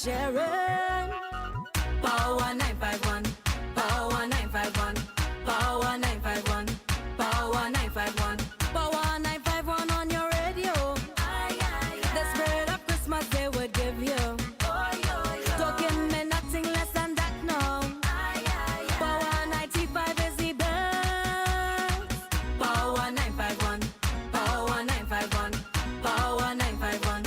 Sharon. Power 951. Power 951. Power 951. Power 951. Power 951 on your radio. The spirit of Christmas they would give you. Talking me nothing less than that now. Power 95 is the best. Power 951. Power 951. Power 951.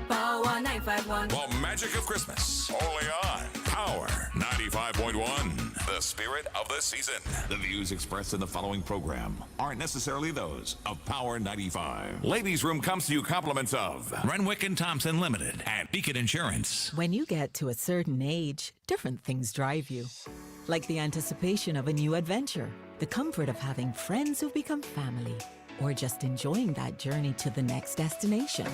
Power 951. The magic of Christmas. Only on Power 95.1. The spirit of the season. The views expressed in the following program aren't necessarily those of Power 95. Ladies' Room comes to you compliments of Renwick and Thompson Limited and Beacon Insurance. When you get to a certain age, different things drive you. Like the anticipation of a new adventure, the comfort of having friends who've become family, or just enjoying that journey to the next destination.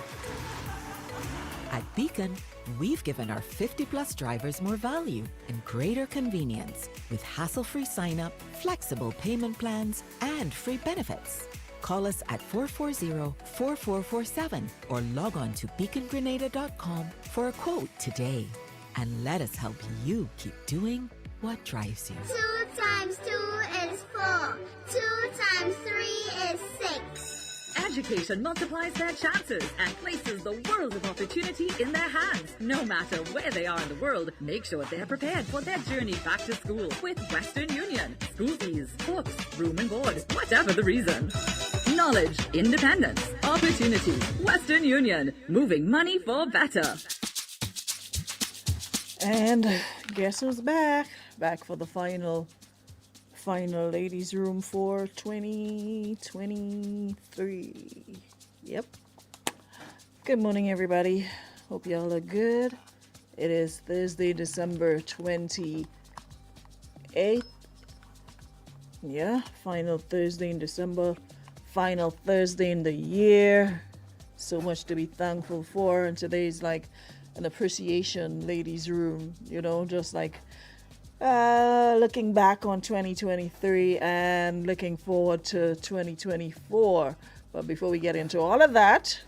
At Beacon, we've given our 50-plus drivers more value and greater convenience with hassle-free sign-up, flexible payment plans, and free benefits. Call us at 440-4447 or log on to beacongrenada.com for a quote today. And let us help you keep doing what drives you. 2 times 2 is 4. 2 times 3 is 6. Education multiplies their chances and places the world of opportunity in their hands. No matter where they are in the world, make sure they're prepared for their journey back to school with Western Union. School fees, books, room and board, whatever the reason. Knowledge, independence, opportunity. Western Union, moving money for better. And guess who's back? Back for the final ladies' room for 2023. Yep. Good morning, everybody. Hope y'all are good. It is Thursday, December 28th. Yeah, final Thursday in December. Final Thursday in the year. So much to be thankful for. And today's like an appreciation ladies' room, you know, just like looking back on 2023 and looking forward to 2024. But before we get into all of that,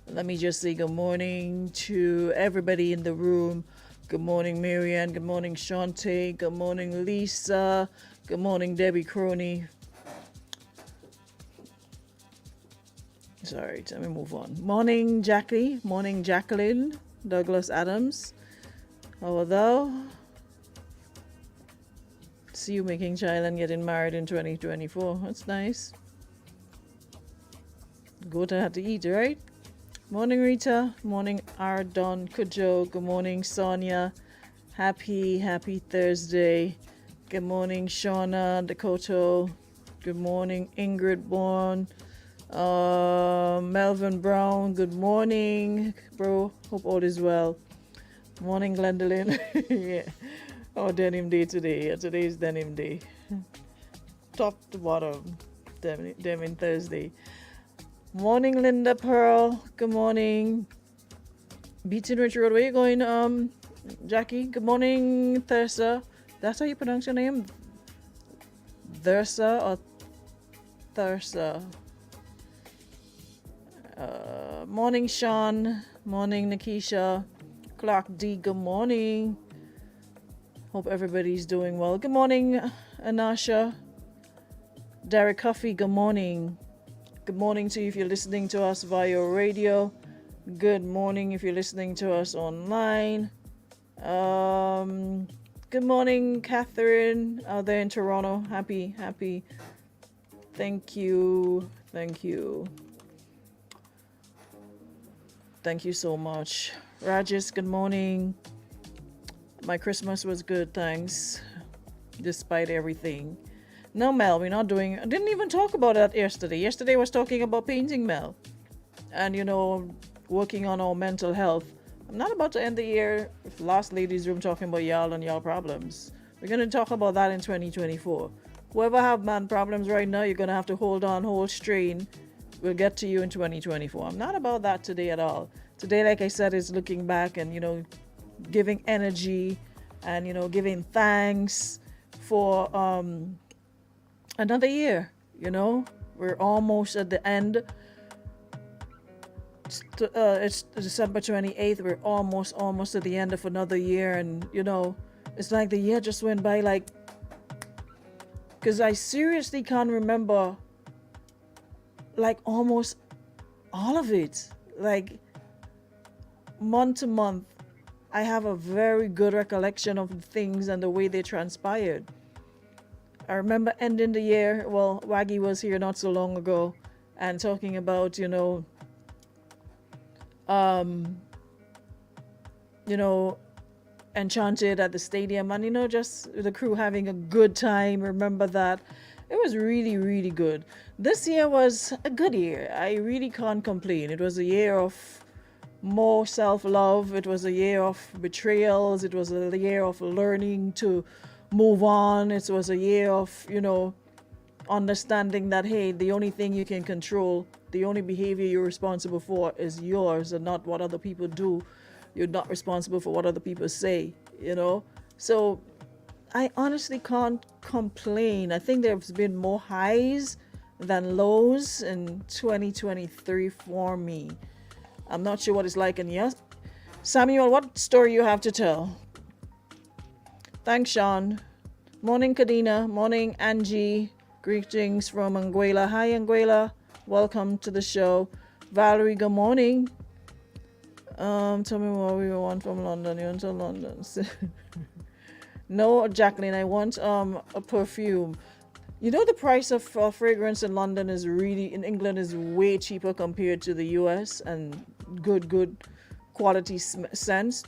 let me just say good morning to everybody in the room. Good morning, Marianne. Good morning, Shante. Good morning, Lisa. Good morning, Debbie Crony. Sorry, let me move on. Morning, Jackie. Morning, Jacqueline. Douglas Adams. How are thou? See you making child and getting married in 2024. That's nice. Go to have to eat, right? Morning, Rita. Morning, Ardon Kujo. Good morning, Sonia. Happy Thursday. Good morning, Shauna Dakota. Good morning, Ingrid Bourne. Melvin Brown. Good morning, bro. Hope all is well. Morning, Glendolyn. Yeah. Oh, denim day today. Yeah, today is denim day. Top to bottom. Denim Thursday. Morning, Linda Pearl. Good morning. Beaton Rich Road. Where you going, Jackie? Good morning, Thursa. That's how you pronounce your name? Thursa or Thursa? Morning, Sean. Morning, Nikisha. Clark D. Good morning. Hope everybody's doing well. Good morning, Anasha. Derek Huffy, good morning. Good morning to you if you're listening to us via radio. Good morning if you're listening to us online. Good morning, Catherine, out there in Toronto. Happy. Thank you. Thank you so much. Rajesh, good morning. My Christmas was good, thanks. Despite everything. No, Mel, we're not doing... I didn't even talk about that yesterday. Yesterday I was talking about painting, Mel. And, you know, working on our mental health. I'm not about to end the year with last ladies' room talking about y'all and y'all problems. We're going to talk about that in 2024. Whoever have man problems right now, you're going to have to hold on, hold strain. We'll get to you in 2024. I'm not about that today at all. Today, like I said, is looking back and, you know, giving energy and, you know, giving thanks for another year. You know, we're almost at the end it's December 28th. We're almost at the end of another year, and it's like the year just went by like. Because I seriously can't remember like almost all of it. Like month to month, I have a very good recollection of the things and the way they transpired. I remember ending the year, well, Waggy was here not so long ago and talking about, Enchanted at the stadium, and just the crew having a good time. Remember that. It was really, really good. This year was a good year. I really can't complain. It was a year of more self-love. It was a year of betrayals. It was a year of learning to move on. It was a year of, understanding that, hey, the only thing you can control, the only behavior you're responsible for is yours and not what other people do. You're not responsible for what other people say, So I honestly can't complain. I think there's been more highs than lows in 2023 for me. I'm not sure what it's like in yours. Samuel, what story you have to tell? Thanks, Sean. Morning, Kadina. Morning, Angie. Greetings from Anguilla. Hi, Anguilla. Welcome to the show. Valerie, good morning. Tell me what we want from London. You want to London? No, Jacqueline, I want a perfume. The price of fragrance in London in England is way cheaper compared to the US, and good quality scents.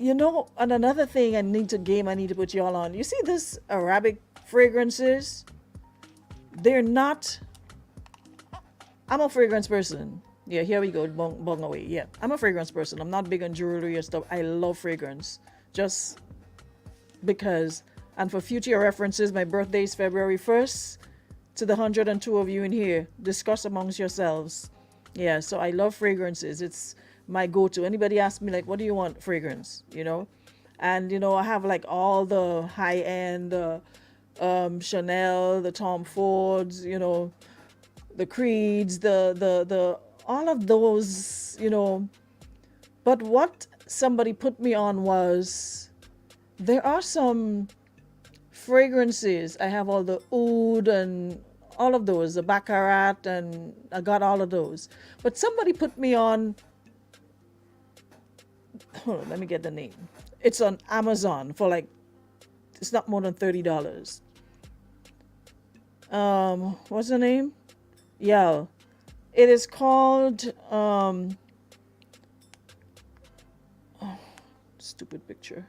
And another thing I need to put y'all on. You see this Arabic fragrances? They're not. I'm a fragrance person. Yeah, here we go. Bong away. Yeah, I'm a fragrance person. I'm not big on jewelry or stuff. I love fragrance. Just because. And for future references, my birthday is February 1st. To the 102 of you in here, discuss amongst yourselves. Yeah, so I love fragrances. It's my go-to. Anybody ask me, like, what do you want? Fragrance, And, I have, like, all the high-end Chanel, the Tom Fords, the Creeds, the all of those, But what somebody put me on was, there are some fragrances. I have all the oud and all of those, the Baccarat, and I got all of those. But somebody put me on, hold on, let me get the name. It's on Amazon for like, it's not more than $30. What's the name? Yeah. It is called, stupid picture.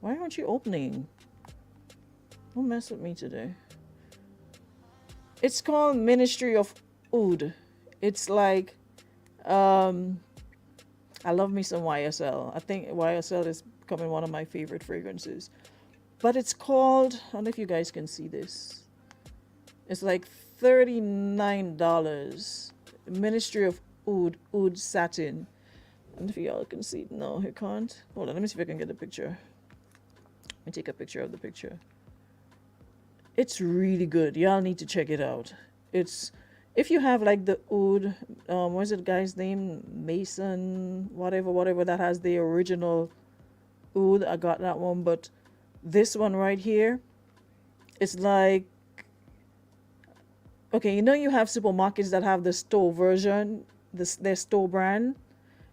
Why aren't you opening? Don't mess with me today. It's called Ministry of Oud. It's like, I love me some YSL. I think YSL is becoming one of my favorite fragrances. But it's called, I don't know if you guys can see this. It's like $39. Ministry of Oud Satin. I don't know if y'all can see it. No, you can't. Hold on, let me see if I can get a picture. Let me take a picture of the picture. It's really good. Y'all need to check it out. It's, if you have like the oud, what's the guy's name? Mason, whatever that has the original oud. I got that one, but this one right here, it's like, okay, you have supermarkets that have the store version, their store brand.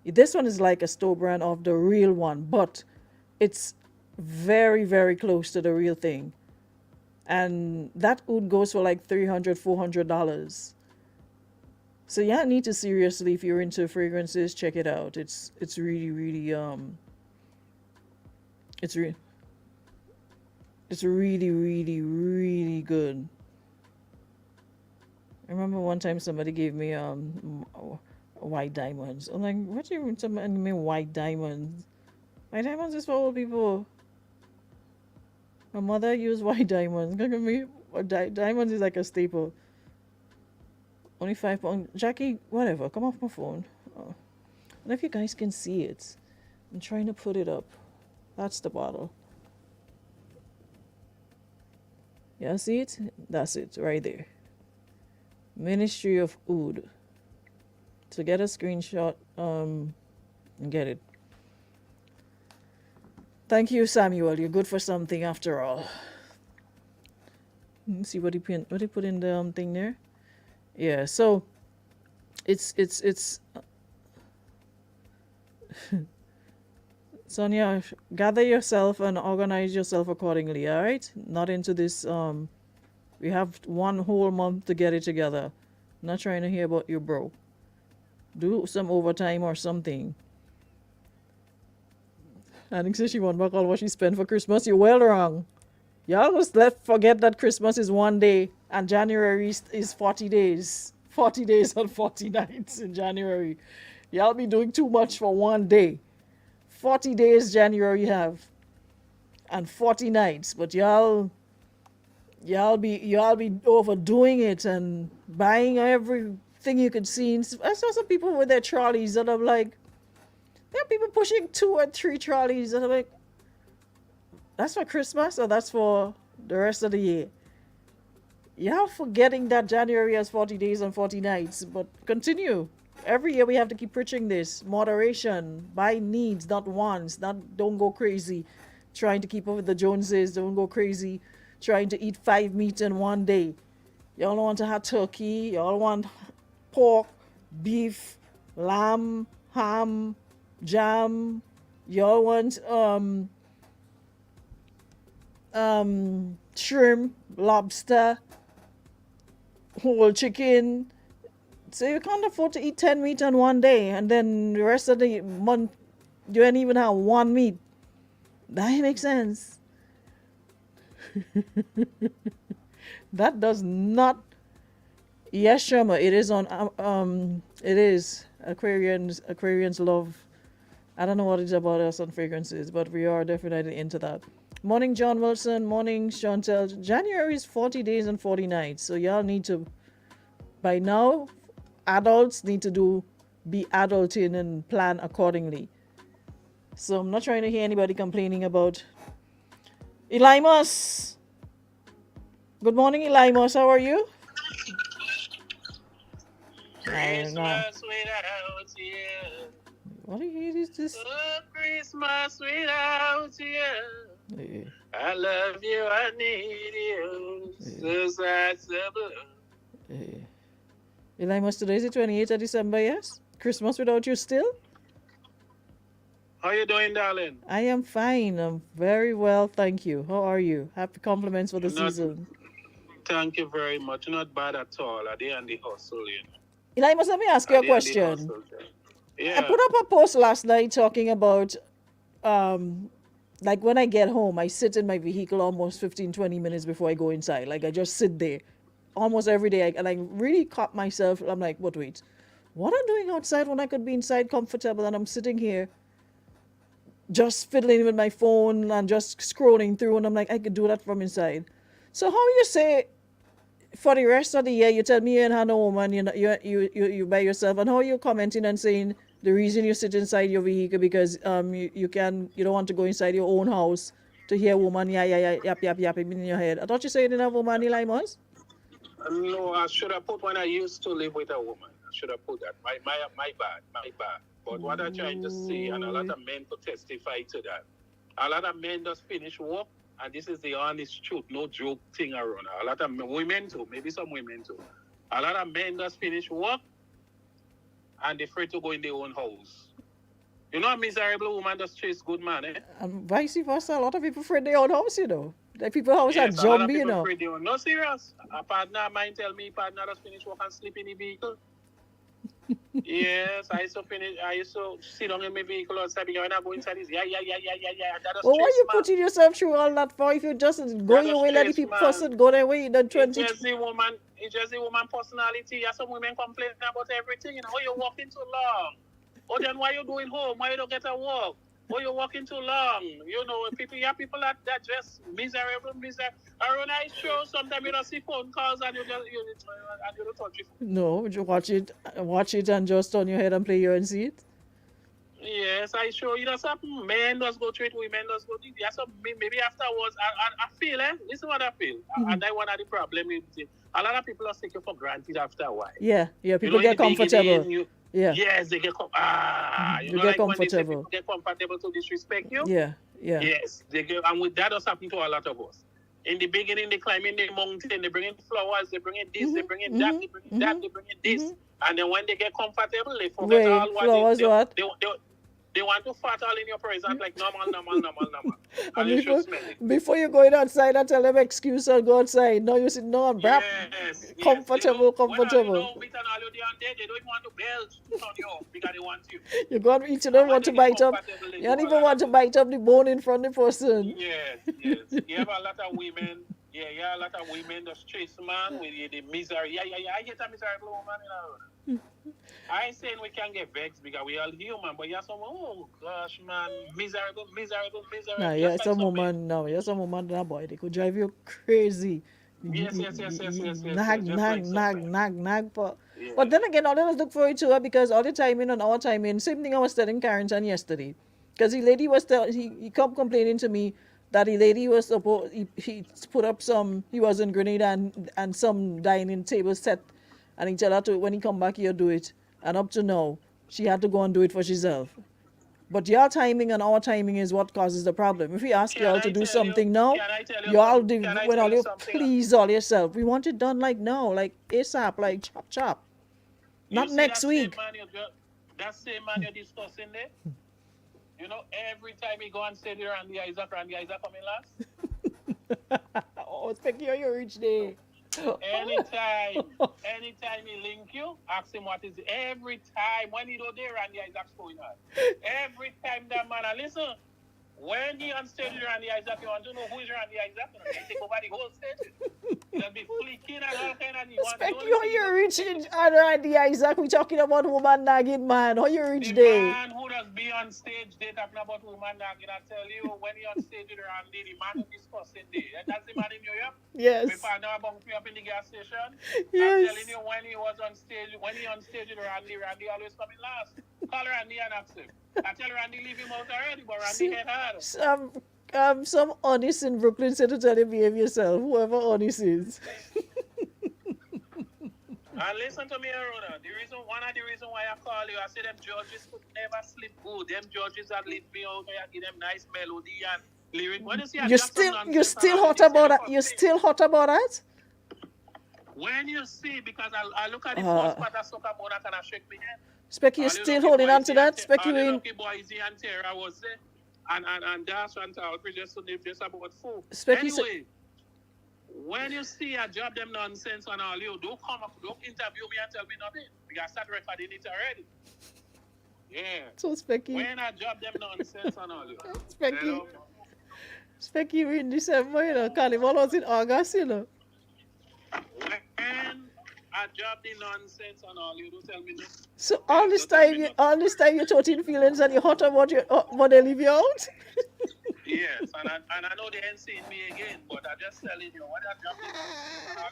This one is like a store brand of the real one, but it's very, very close to the real thing. And that oud goes for like $300, $400. So yeah, need to seriously, if you're into fragrances, check it out. It's really, really it's really, really, really good. I remember one time somebody gave me white diamonds. I'm like, what do you mean white diamonds? White diamonds is for old people. My mother used white diamonds. Look at me. Diamonds is like a staple. Only £5. Jackie, whatever. Come off my phone. Oh. I don't know if you guys can see it. I'm trying to put it up. That's the bottle. Yeah, see it? That's it, right there. Ministry of Oud. So get a screenshot and get it. Thank you, Samuel. You're good for something after all. Let's see what he put in the thing there. Yeah, so it's Sonia, gather yourself and organize yourself accordingly, all right? Not into this we have 1 whole month to get it together. Not trying to hear about you, bro. Do some overtime or something. I think so she want back all what she spent for Christmas. You're well wrong. Y'all just forget that Christmas is 1 day and January is 40 days. 40 days and 40 nights in January. Y'all be doing too much for 1 day. 40 days January have and 40 nights, but y'all be overdoing it and buying everything you could see. I saw some people with their trolleys and I'm like, there are people pushing 2 or 3 trolleys and I'm like, that's for Christmas or that's for the rest of the year? Y'all forgetting that January has 40 days and 40 nights, but continue. Every year we have to keep preaching this. Moderation. Buy needs, not wants. Don't go crazy trying to keep up with the Joneses. Don't go crazy trying to eat 5 meats in 1 day. Y'all don't want to have turkey. Y'all want pork, beef, lamb, ham, jam. Y'all want shrimp, lobster, whole chicken. So you can't afford to eat 10 meat in 1 day and then the rest of the month you ain't even have 1 meat. That ain't make sense. That does not. Yes, Sherma, it is on it is Aquarians love. I don't know what it's about us on fragrances, but we are definitely into that. Morning, John Wilson. Morning, Chantel. January is 40 days and 40 nights. So y'all need to, by now, adults need to be adulting and plan accordingly. So I'm not trying to hear anybody complaining about Elimus. Good morning, Elimus. How are you? Christmas without you. What is this? Oh, Christmas without you. Yeah. I love you, I need you. So sad, so blue. Elimus, today is the 28th of December, yes? Christmas without you still? How you doing, darling? I am fine. I'm very well, thank you. How are you? Happy compliments for the season. Thank you very much. Not bad at all. I did on the hustle, you know. Elimus, let me ask you a question. Yeah. I put up a post last night talking about like when I get home, I sit in my vehicle almost 15-20 minutes before I go inside. Like I just sit there almost every day, and I really caught myself. I'm like, wait, what I'm doing outside when I could be inside comfortable, and I'm sitting here just fiddling with my phone and just scrolling through, and I'm like, I could do that from inside. So how you say for the rest of the year, you tell me you ain't had no woman, you by yourself, and how are you commenting and saying the reason you sit inside your vehicle because you don't want to go inside your own house to hear a woman yap in your head. I thought you said you didn't have a woman, Elimus? No, I should have put when I used to live with a woman. I should have put that. My bad. But what I'm trying to say, and a lot of men could testify to that, a lot of men just finish work, and this is the honest truth, no joke thing around. A lot of women too, maybe some women too. A lot of men just finish work, and they're afraid to go in their own house. You know, a miserable woman just chase good man, eh? And vice versa, a lot of people afraid their own house, you know. Like people house are zombie, you know. No, serious. A partner of mine tell me, partner just finish work and sleep in the vehicle. Yes, I used to sit down in my vehicle outside because when I go inside, yeah. Well, why you putting yourself through all that for if you just go your way, let the people fuss it, go their way, then 20. It's just the woman personality. Yeah, some women complain about everything. You know, you're walking too long. Oh, then why you doing home? Why you don't get a walk? Oh, you're walking too long. You know, people that just miserable. Around I show sometimes you don't see phone calls and you don't touch it. No, you watch it and just turn your head and play here and see it. Yes, I show you know something. Men does go through it, women does go through it. Yeah, so maybe afterwards, I feel, this is what I feel. And that's one of the problem with it. A lot of people are taking for granted after a while. Yeah, people get comfortable. Yeah. Yes, they get You get like when they say comfortable. people get comfortable to disrespect you. Yeah. Yeah. Yes, they get, and with that has happened to a lot of us. In the beginning, they climb in the mountain, they bring in flowers, they bring in this, they bring in that, they bring in that, they bring in this, and then when they get comfortable, they forget Wait, all what flowers what? they want to fart all in your presence like normal, And and you should smell it. before you going outside, I tell them excuse and go outside. No, you sit no, brap. Yes, Comfortable, When all comfortable. you know, meet and all you down there, they don't even want to belch on you because they want you. You go and eat, you don't want to bite up. Comfortable, You don't even want to bite up the bone in front of the person. Yes. You have a lot of women. Yeah, a lot of women that chase man with the misery. Yeah. I get a miserable woman in a I ain't saying we can get vexed because we all human, but you're someone, oh gosh, man, miserable. Nah, you're some woman, that boy, they could drive you crazy. Yes. Nag. But then again, all of us look for it too, because all the timing and our timing, same thing I was telling Carrington yesterday. Because the lady was he come complaining to me that the lady was supposed, he put up some, he was in Grenada and some dining table set, and he tell her to, when he come back here, do it. And up to now, she had to go and do it for herself. But your timing and our timing is what causes the problem. If we ask y'all to do something now, y'all do when all you please all yourself. We want it done like now, like ASAP, like chop. Not next week. That same man you're discussing there, you know, every time he go and say to Randy Isaac coming last. Oh, speaking of your rich day. Anytime he link you, ask him what is it. Every time when he do there, Randy Isaac's going on. Every time that man, and listen, when he on stage with Randy Isaac, you want to know who is Randy Isaac? They take over the whole stage. They'll be flicking and all kind of. Speaking how you reach on Randy Isaac, we talking about woman nagging man. How you reach the there? Man who does be on stage, they talking about woman nagging. I tell you, when he on stage with Randy, the man who discussing there. That's the man in New York. Yes. We found out about me up in the gas station. Yes. I'm telling you, when he was on stage, when he on stage with Randy always coming last. Call Randy and ask him. I tell Randy leave him out already, but Randy hit hard. Some honest in Brooklyn said to tell him behave yourself, whoever honest is. And listen to me, Aruna. One of the reasons why I call you, I say them judges could never sleep good. Them judges that leave me out there, give them nice melody and lyric. When you see you're still hot about that? You're still hot about that? When you see, because I look at the first part of Soca Mona and I shake my head. Specky, you're still holding on to that? Specky, all the lucky boys and Tara was there. And Dash and Outreach just about four. Anyway, when you see I job them nonsense and all, you don't interview me and tell me nothing. Because I start recording it already. Yeah. So Specky. When I job them nonsense and all, you. Specky, we're in December, you know. Carnival was in August, you know. When I job the nonsense and all, you don't tell me nothing. So all this time you're talking feelings and you're hot about what they leave you out? Yes, and I know they ain't seeing me again, but I just telling you, when I drop it, all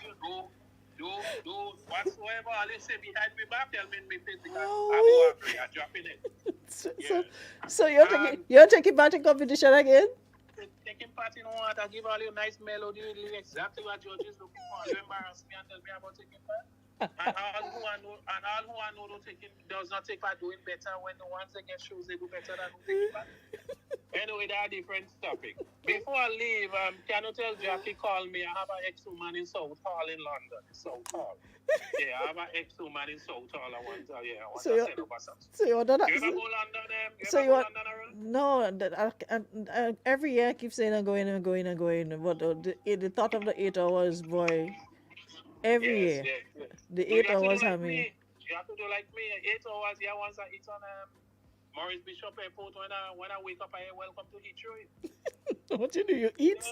you do whatsoever, all you say behind me back, tell me in my face, because I do agree, I'm dropping it. So you're taking part in competition again? Taking part in what? I give all you nice melody, exactly what judges looking for. You embarrass me and tell me about taking part? And all who I know does not take part doing better when the ones that get shows they do better than who take part. Anyway, that's a different topic. Before I leave, can you tell Jackie call me? I have an ex-woman in South Hall in London. South Hall. Yeah, I have an ex-woman in South Hall. I want to send over something. So you're not... You ever go London? No, every year I keep saying I'm going. But the thought of the 8 hours, boy, every year. Yes. The 8 hours have me. You have to do like me. 8 hours, yeah, once I eat on Maurice Bishop Airport, when I wake up, I hear welcome to Heathrow. What you do? You eat?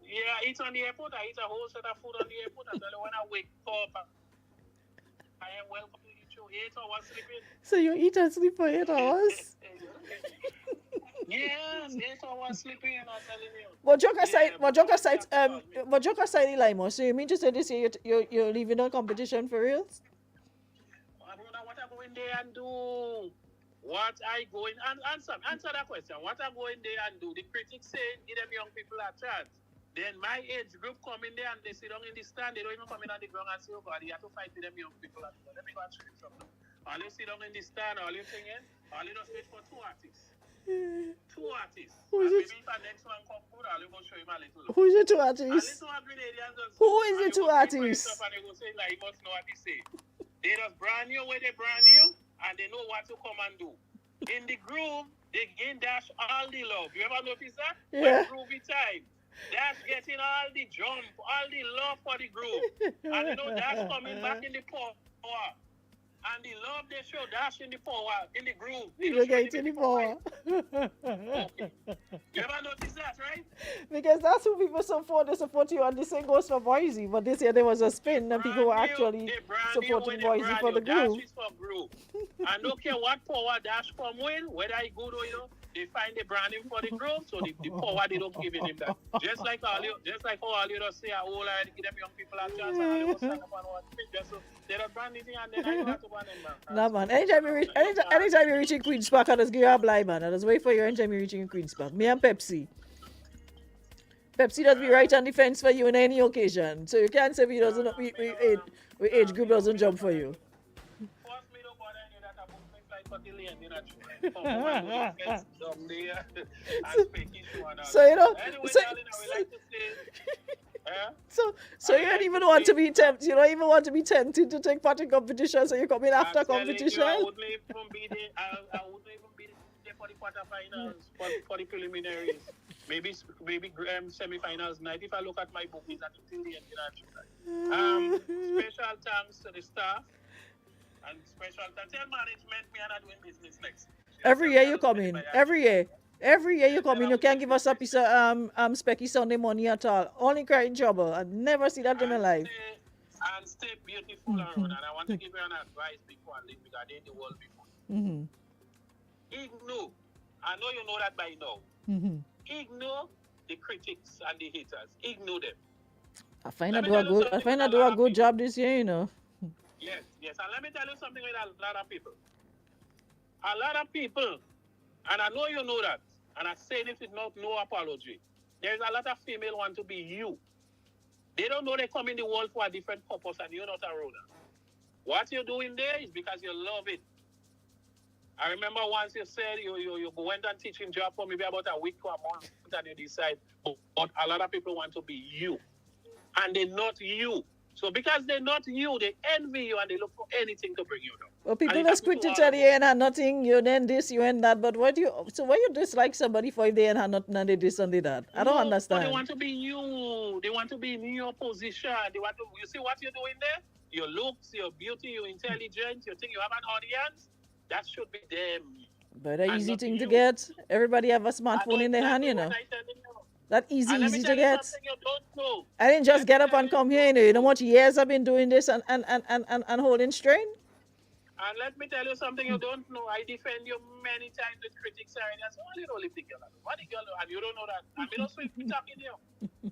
Yeah, I eat on the airport. I eat a whole set of food on the airport. And then when I wake up, I hear welcome to Heathrow. 8 hours sleeping. So you eat and sleep for 8 hours? Yes, 8 hours sleeping, I'm telling you. But joke aside, Limo. So you mean to say this year you're leaving the competition for real? I don't know what I'm going there and do. What I go in and answer that question. What I go in there and do? The critics say give them young people a chance. Then my age group come in there and they sit down in the stand. They don't even come in on the ground and say, oh God, you have to fight with them young people. Let me go and show you something. All you sit down in the stand, all you singing, all you just wait for two artists. Two artists. Who is And it? maybe if the next one come good, I'll go show him a little look. Who is the two And artists? little Grenadians just Who is and the you two go speak for artists? yourself and you go say like you must know what they say. They just brand new where they brand new and they know what to come and do. In the groove, they gain Dash all the love. You ever notice that? Yeah. When groovy time. Dash getting all the jump, all the love for the groove. And you know Dash coming back in the power. And the love they show Dash in the power, in the groove. They You don't don't show get it in any the power. more. Okay. You ever notice that, right? Because that's who people support. They support you, and the same goes for Voisey. But this year there was a spin, and people were actually supporting Voisey for the groove. Dash is for groove. And don't care what power Dash come with, whether he good or you know, they find the branding for the groove, so the power they don't give him that. Just like how you just say, oh, I give them young people a chance, and all you stand up and watch it, just so they're a branding thing, and then I got to one them back. Nah, man. Anytime you reach in Queen's Park, I just give you a blind, man. I just wait for you anytime you reach in Queen's Park. Me and Pepsi. Pepsi does be right on the fence for you in any occasion. So you can't say we age group doesn't jump for you. First, me don't bother you that I book my flight for the lane, you know, come home and go get some there and speak issue and all So you know, that. Anyway, so, darling, I would like to say, so you don't even want to be tempted. You don't even want to be tempted to take part in competition. So you come in after I'm telling competition. you, I wouldn't even be there. I wouldn't even be there for the quarterfinals, for the preliminaries. Maybe semi-finals night. If I look at my bookies, that's until the end. You know, special thanks to the staff and special thanks to management. We are not doing business next. Every year you come in. Every year you come in. You can't give us a piece of Specky Sunday money at all. Only cry in trouble. I never see that in my life. And stay beautiful around. And I want to give you an advice before I leave because I did the world before. Ignore. I know you know that by now. Ignore the critics and the haters. Ignore them. I find I do a good job this year, you know. Yes. And let me tell you something with a lot of people. A lot of people, and I know you know that, and I say this with no apology. There's a lot of female want to be you. They don't know they come in the world for a different purpose and you're not a roller. What you're doing there is because you love it. I remember once you said you went and teaching job for maybe about a week to a month and you decide, but a lot of people want to be you. And they're not you. So because they're not you, they envy you and they look for anything to bring you down. Well, people just quick to tell you ain't had nothing, you then this, you and that. But why you dislike somebody for if they ain't had nothing and they this and they that? I don't understand. They want to be you. They want to be in your position. They want to. You see what you're doing there? Your looks, your beauty, your intelligence. You think you have an audience? That should be them. But an easy thing to get. Everybody have a smartphone in their hand, you know. That easy to get. I didn't just get up and come here, you know how much years I've been doing this and holding strain. And let me tell you something you don't know. I defend you many times with critics. That's all you don't live the girl. What the girl, and you don't know that. I mean, don't sweep me talking you.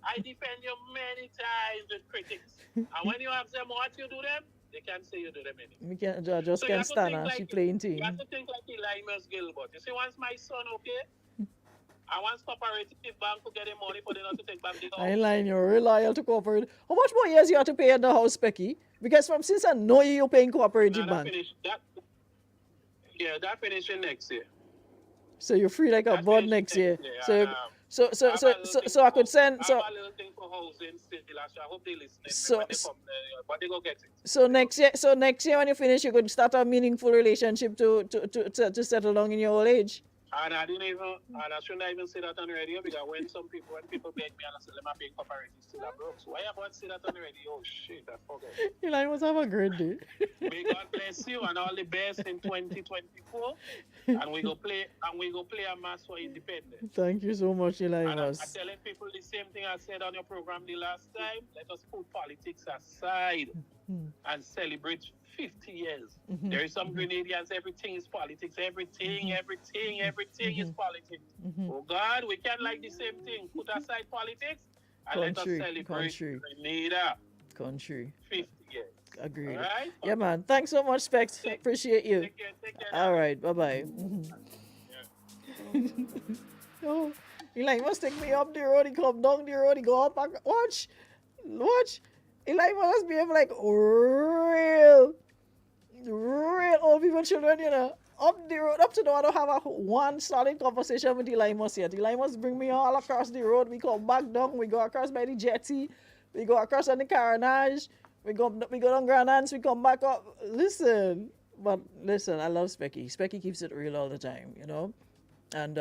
I defend you many times with critics. And when you ask them what you do them, they can't say you do them anything. I just can't stand her. She playing team. You have to think like Eli Gilbert. You see, once my son, okay? I want cooperative bank to get him money for them not to take back the house. I ain't lying, you're real loyal to cooperative. How much more years you have to pay in the house, Becky? Because since I know you're paying cooperative bank. That finishing next year. So you're free like a bud next year. So I could send. So I have a little thing for housing still. I hope they listen. When they come, but they go get it. So next year when you finish, you could start a meaningful relationship to settle down in your old age. And I shouldn't even say that on the radio because when people beg me and I say, let me pay cooperatives still are broke. So why you about to say that on the radio? Oh shit, I forgot. Eli must have a great day. May God bless you and all the best in 2024. And we go play a mass for independence. Thank you so much, Eli. And I'm telling people the same thing I said on your program the last time. Let us put politics aside and celebrate 50 years. There is some Grenadians, everything is politics. Everything is politics. Oh God, we can't like the same thing. Put aside politics and let us celebrate Grenada. Country. 50 years. Agreed. All right? Yeah, man. Thanks so much, Specs. Appreciate you. Take care. All right. Bye-bye. Oh, Eli must take me up the road. He come down the road. He go up and watch. Eli must behave like real. real old people, children, you know. Up the road, up to now, I don't have one solid conversation with Delaimus yet. Delaimus bring me all across the road. We come back down, we go across by the jetty, we go across on the Carnage, we go down Grand Anse, we come back up. Listen, I love Specky. Specky keeps it real all the time, you know. And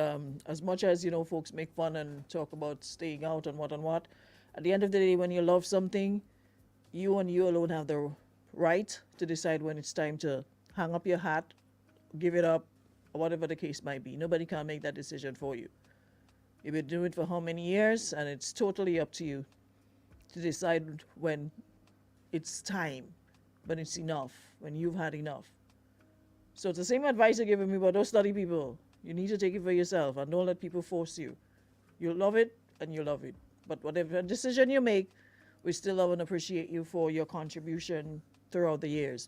as much as, you know, folks make fun and talk about staying out and what, at the end of the day, when you love something, you and you alone have the right to decide when it's time to hang up your hat, give it up, or whatever the case might be. Nobody can make that decision for you. You've been doing it for how many years, and it's totally up to you to decide when it's time, when it's enough, when you've had enough. So it's the same advice you're giving me about those study people. You need to take it for yourself and don't let people force you. You love it, and you love it. But whatever decision you make, we still love and appreciate you for your contribution throughout the years.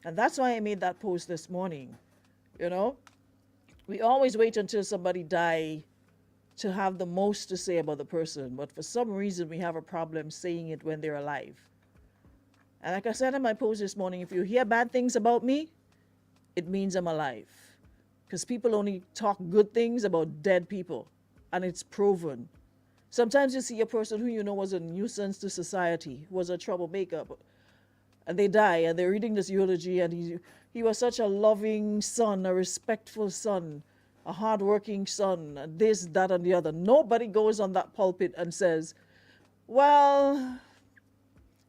And that's why I made that post this morning. You know, we always wait until somebody die to have the most to say about the person, but for some reason we have a problem saying it when they're alive. And like I said in my post this morning, if you hear bad things about me, it means I'm alive. Because people only talk good things about dead people, and it's proven. Sometimes you see a person who you know was a nuisance to society, was a troublemaker, and they die, and they're reading this eulogy, and he was such a loving son, a respectful son, a hardworking son, and this, that, and the other. Nobody goes on that pulpit and says, well,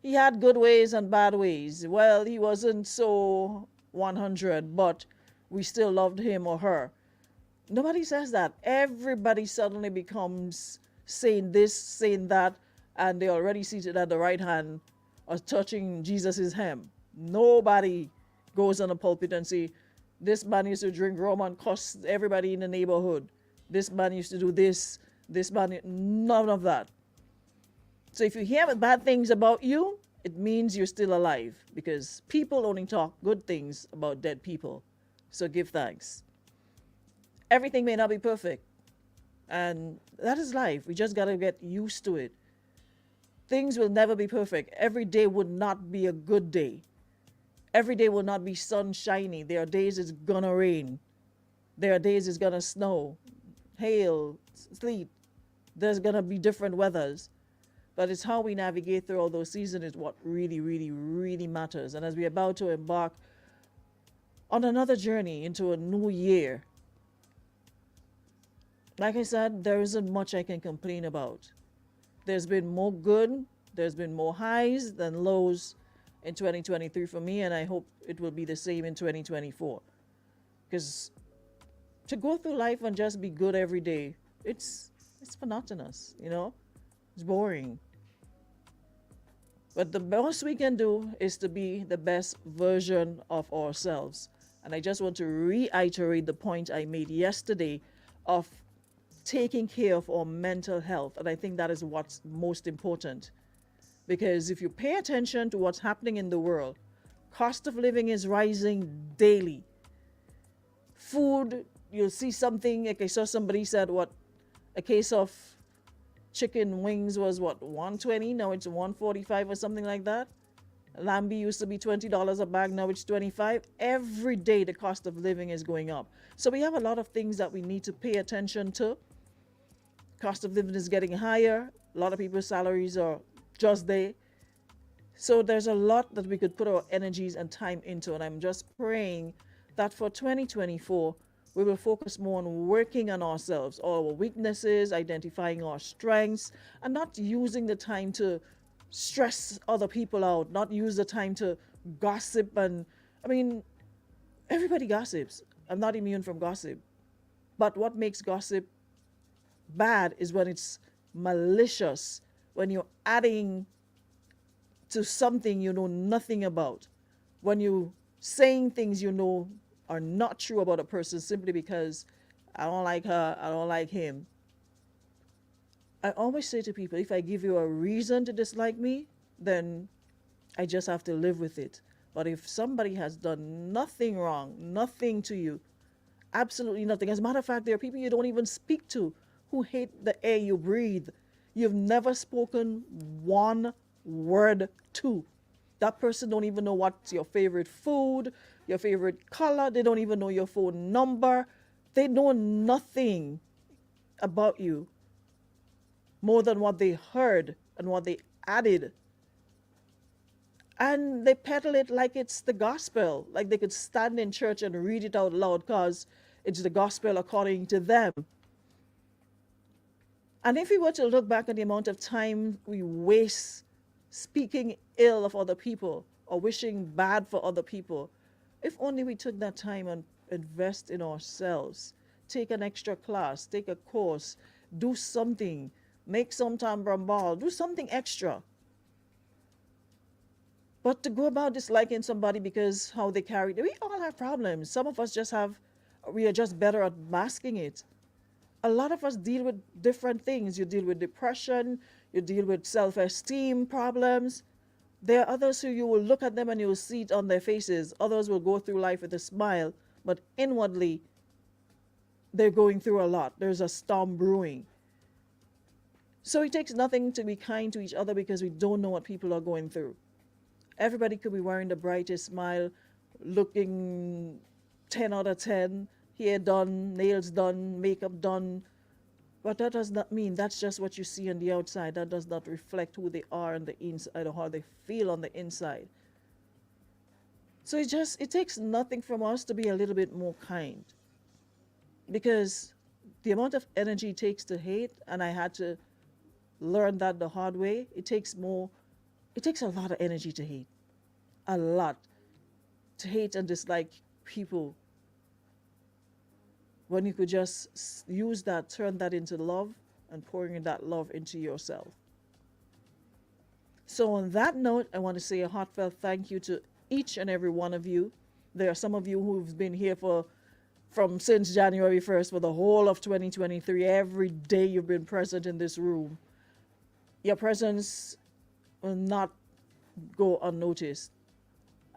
he had good ways and bad ways. Well, he wasn't so 100, but we still loved him or her. Nobody says that. Everybody suddenly becomes saying this, saying that, and they're already seated at the right hand or touching Jesus' hem. Nobody goes on a pulpit and say, this man used to drink rum and cuss everybody in the neighborhood. This man used to do this man, none of that. So if you hear bad things about you, it means you're still alive, because people only talk good things about dead people. So give thanks. Everything may not be perfect, and that is life. We just got to get used to it. Things will never be perfect. Every day would not be a good day. Every day will not be sunshiny. There are days it's gonna rain. There are days it's gonna snow, hail, sleet. There's gonna be different weathers. But it's how we navigate through all those seasons is what really, really, really matters. And as we're about to embark on another journey into a new year, like I said, there isn't much I can complain about. There's been more good, there's been more highs than lows in 2023 for me, and I hope it will be the same in 2024. Because to go through life and just be good every day, it's monotonous, you know? It's boring. But the most we can do is to be the best version of ourselves. And I just want to reiterate the point I made yesterday of taking care of our mental health. And I think that is what's most important. Because if you pay attention to what's happening in the world, cost of living is rising daily. Food, you'll see something, like I saw somebody said, a case of chicken wings was $120, now it's $145 or something like that. Lambi used to be $20 a bag, now it's $25. Every day the cost of living is going up. So we have a lot of things that we need to pay attention to. Cost of living is getting higher. A lot of people's salaries are just there. So there's a lot that we could put our energies and time into, and I'm just praying that for 2024 we will focus more on working on ourselves, all our weaknesses, identifying our strengths, and not using the time to stress other people out, not use the time to gossip. And I mean, everybody gossips. I'm not immune from gossip. But what makes gossip bad is when it's malicious, when you're adding to something you know nothing about, when you're saying things you know are not true about a person simply because I don't like her, I don't like him. I always say to people, if I give you a reason to dislike me, then I just have to live with it. But if somebody has done nothing wrong, nothing to you, absolutely nothing. As a matter of fact, there are people you don't even speak to who hate the air you breathe. You've never spoken one word to. That person don't even know what's your favorite food, your favorite color. They don't even know your phone number. They know nothing about you more than what they heard and what they added. And they peddle it like it's the gospel, like they could stand in church and read it out loud because it's the gospel according to them. And if we were to look back at the amount of time we waste speaking ill of other people or wishing bad for other people, if only we took that time and invest in ourselves, take an extra class, take a course, do something, make some tambram ball, do something extra. But to go about disliking somebody because how they carry, we all have problems. Some of us we are just better at masking it. A lot of us deal with different things. You deal with depression, you deal with self-esteem problems. There are others who you will look at them and you will see it on their faces. Others will go through life with a smile, but inwardly, they're going through a lot. There's a storm brewing. So it takes nothing to be kind to each other because we don't know what people are going through. Everybody could be wearing the brightest smile, looking 10 out of 10, hair done, nails done, makeup done. But that does not mean that's just what you see on the outside. That does not reflect who they are on the inside or how they feel on the inside. So it takes nothing from us to be a little bit more kind. Because the amount of energy it takes to hate, and I had to learn that the hard way, it takes a lot of energy to hate. A lot. To hate and dislike people. When you could just use that, turn that into love, and pouring that love into yourself. So on that note, I want to say a heartfelt thank you to each and every one of you. There are some of you who've been here from since January 1st for the whole of 2023. Every day you've been present in this room. Your presence will not go unnoticed.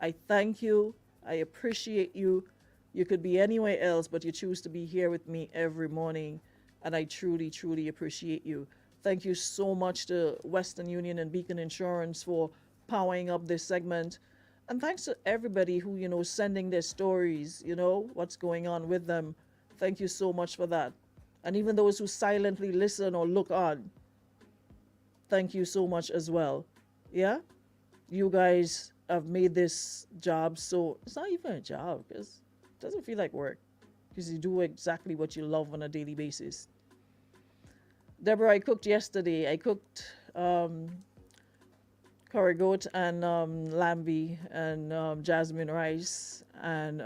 I thank you. I appreciate you. You could be anywhere else, but you choose to be here with me every morning, and I truly, truly appreciate you. Thank you so much to Western Union and Beacon Insurance for powering up this segment. And thanks to everybody who, sending their stories, what's going on with them. Thank you so much for that. And even those who silently listen or look on, thank you so much as well. Yeah? You guys have made this job so, it's not even a job, because it doesn't feel like work, because you do exactly what you love on a daily basis. Deborah, I cooked yesterday. I cooked curry goat and lambi and jasmine rice and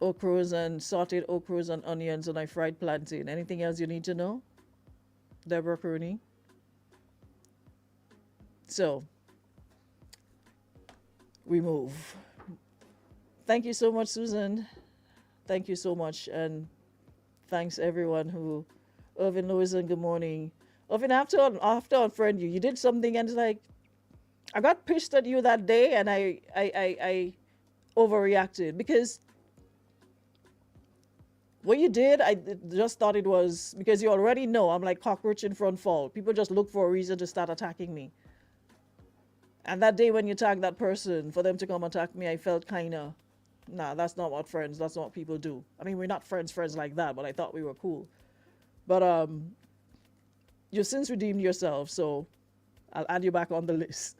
okras and sauteed okras and onions, and I fried plantain. Anything else you need to know? Deborah Cooney. So, we move. Thank you so much, Susan. Thank you so much. And thanks everyone who, Irvin Lewison, good morning. Irvin, after unfriend you did something and it's like, I got pissed at you that day and I overreacted because what you did, I just thought it was because you already know I'm like cockroach in front fall. People just look for a reason to start attacking me. And that day when you tagged that person for them to come attack me, I felt kind of, nah, that's not what people do. I mean, we're not friends like that, but I thought we were cool. But you've since redeemed yourself, so I'll add you back on the list.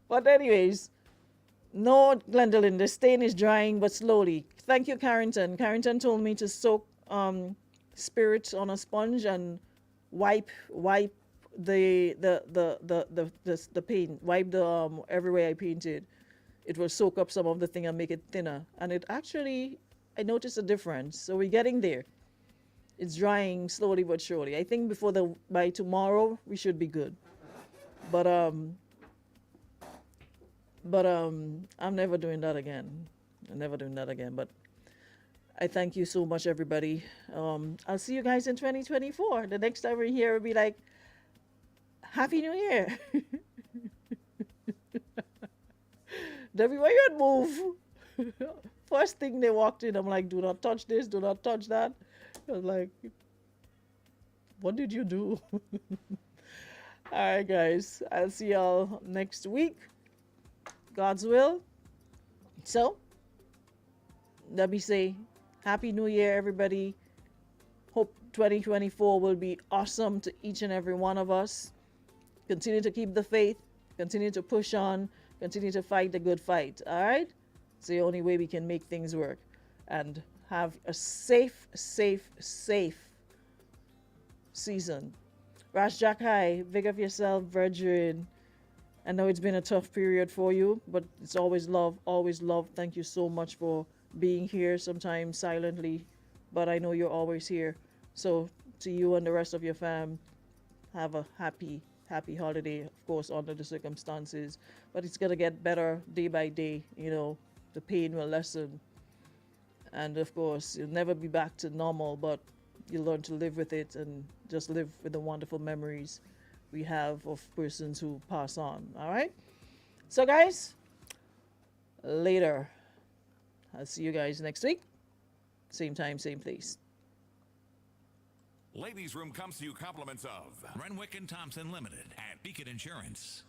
But anyways, no, Glendolyn, the stain is drying, but slowly. Thank you, Carrington. Carrington told me to soak spirit on a sponge and wipe the paint, wipe the everywhere I painted. It will soak up some of the thing and make it thinner. And it actually, I noticed a difference. So we're getting there. It's drying slowly but surely. I think by tomorrow we should be good. But I'm never doing that again. But I thank you so much, everybody. I'll see you guys in 2024. The next time we're here, will be like, Happy New Year. Debbie, why you move? First thing they walked in, I'm like, do not touch this, do not touch that. I was like, what did you do? All right, guys. I'll see y'all next week. God's will. So, let me say, Happy New Year, everybody. Hope 2024 will be awesome to each and every one of us. Continue to keep the faith. Continue to push on. Continue to fight the good fight. All right? It's the only way we can make things work. And have a safe season. Rash Jack High, big of yourself, Virgin. I know it's been a tough period for you, but it's always love, always love. Thank you so much for being here, sometimes silently, but I know you're always here. So to you and the rest of your fam, have a happy holiday, of course, under the circumstances. But it's gonna get better day by day, you know, the pain will lessen. And of course, you'll never be back to normal, but you learn to live with it and just live with the wonderful memories we have of persons who pass on. All right? So, guys, later. I'll see you guys next week. Same time, same place. Ladies' Room comes to you compliments of Renwick and Thompson Limited and Beacon Insurance.